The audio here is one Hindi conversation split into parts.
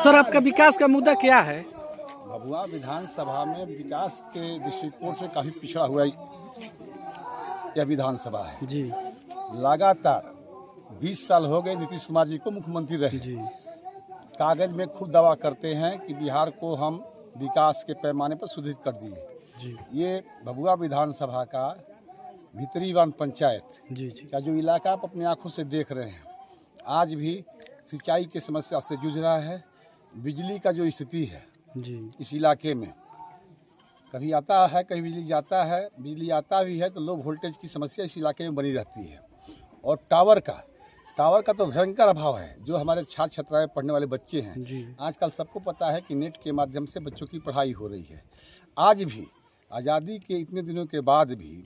सर, आपका विकास का मुद्दा क्या है? भभुआ विधानसभा में विकास के दृष्टिकोण से काफ़ी पिछड़ा हुआ यह विधानसभा है जी लगातार 20 साल हो गए नीतीश कुमार जी को मुख्यमंत्री रहे। जी कागज में खूब दावा करते हैं कि बिहार को हम विकास के पैमाने पर सुदृढ़ कर दिए। जी ये भभुआ विधानसभा का भीतरी वन पंचायत जी जी का जो इलाका आप अपनी आंखों से देख रहे हैं, आज भी सिंचाई की समस्या से जूझ रहा है। बिजली का जो स्थिति है जी इस इलाके में, कभी आता है कभी बिजली जाता है, बिजली आता भी है तो लो वोल्टेज की समस्या इस इलाके में बनी रहती है। और टावर का तो भयंकर अभाव है। जो हमारे छात्र छात्राएं पढ़ने वाले बच्चे हैं, जी आजकल सबको पता है कि नेट के माध्यम से बच्चों की पढ़ाई हो रही है। आज भी आज़ादी के इतने दिनों के बाद भी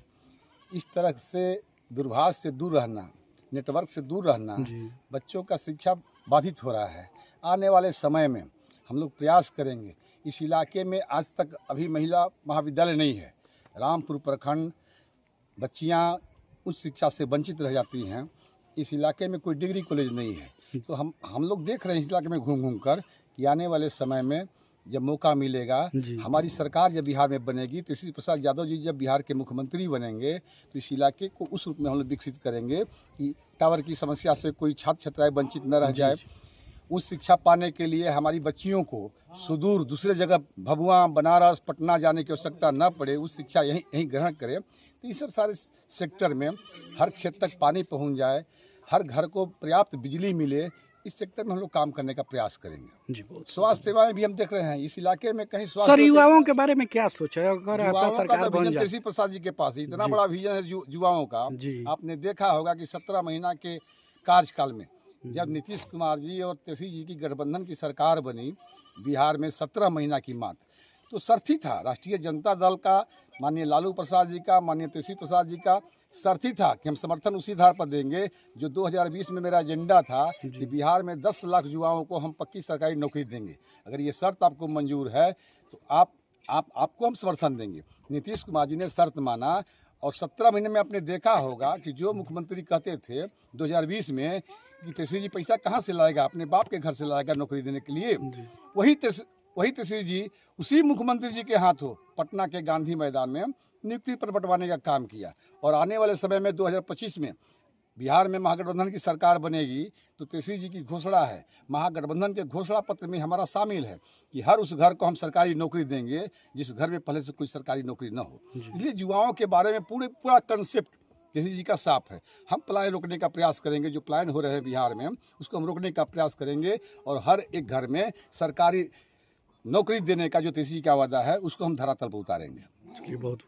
इस तरह से दूरभाष से दूर रहना, नेटवर्क से दूर रहना, जी बच्चों का शिक्षा बाधित हो रहा है। आने वाले समय में हम लोग प्रयास करेंगे। इस इलाके में आज तक अभी महिला महाविद्यालय नहीं है। रामपुर प्रखंड बच्चियां उच्च शिक्षा से वंचित रह जाती हैं। इस इलाके में कोई डिग्री कॉलेज नहीं है। तो हम लोग देख रहे हैं इस इलाके में घूम घूम कर कि आने वाले समय में जब मौका मिलेगा, हमारी सरकार जब बिहार में बनेगी, तेजस्वी प्रसाद यादव जी जब बिहार के मुख्यमंत्री बनेंगे, तो इस इलाके को उस रूप में हम लोग विकसित करेंगे कि टावर की समस्या से कोई छात्र छात्राएं वंचित न रह जाए। उस शिक्षा पाने के लिए हमारी बच्चियों को सुदूर दूसरे जगह भभुआ, बनारस, पटना जाने की आवश्यकता न पड़े, उस शिक्षा यहीं ग्रहण करें। तो ये सब सारे सेक्टर में हर खेत तक पानी पहुंच जाए, हर घर को पर्याप्त बिजली मिले, इस सेक्टर में हम लोग काम करने का प्रयास करेंगे। जी बहुत स्वास्थ्य सेवाएं भी हम देख रहे हैं इस इलाके में कहीं सर, स्वास्थ्य युवाओं के बारे में क्या सोचा है अगर आपका युवाओं का सरकार तो बन विजन जाए? तेजस्वी प्रसाद जी के पास इतना बड़ा विजन है युवाओं का। जी आपने देखा होगा कि 17 महीना के कार्यकाल में जब नीतीश कुमार जी और तेजस्वी जी की गठबंधन की सरकार बनी बिहार में 17 महीना की मात्र, तो सारथी था राष्ट्रीय जनता दल का, माननीय लालू प्रसाद जी का, माननीय तेजस्वी प्रसाद जी का सारथी था कि हम समर्थन उसी आधार पर देंगे। जो 2020 में मेरा एजेंडा था कि बिहार में 10 लाख युवाओं को हम पक्की सरकारी नौकरी देंगे। अगर ये शर्त आपको मंजूर है तो आपको हम समर्थन देंगे। नीतीश कुमार जी ने शर्त माना और 17 महीने में आपने देखा होगा कि जो मुख्यमंत्री कहते थे 2020 में कि तेजस्वी जी पैसा कहाँ से लाएगा, अपने बाप के घर से लाएगा नौकरी देने के लिए, वही तेजस्वी जी उसी मुख्यमंत्री जी के हाथों पटना के गांधी मैदान में नियुक्ति पर बंटवाने का काम किया। और आने वाले समय में 2025 में बिहार में महागठबंधन की सरकार बनेगी तो तेजस्वी जी की घोषणा है, महागठबंधन के घोषणा पत्र में हमारा शामिल है कि हर उस घर को हम सरकारी नौकरी देंगे जिस घर में पहले से कोई सरकारी नौकरी न हो। इसलिए युवाओं के बारे में पूरा कंसेप्ट तेजस्वी जी का साफ है। हम पलायन रोकने का प्रयास करेंगे, जो पलायन हो रहे हैं बिहार में उसको हम रोकने का प्रयास करेंगे और हर एक घर में सरकारी नौकरी देने का जो तेजस्वी का वादा है उसको हम धरातल पर उतारेंगे। बहुत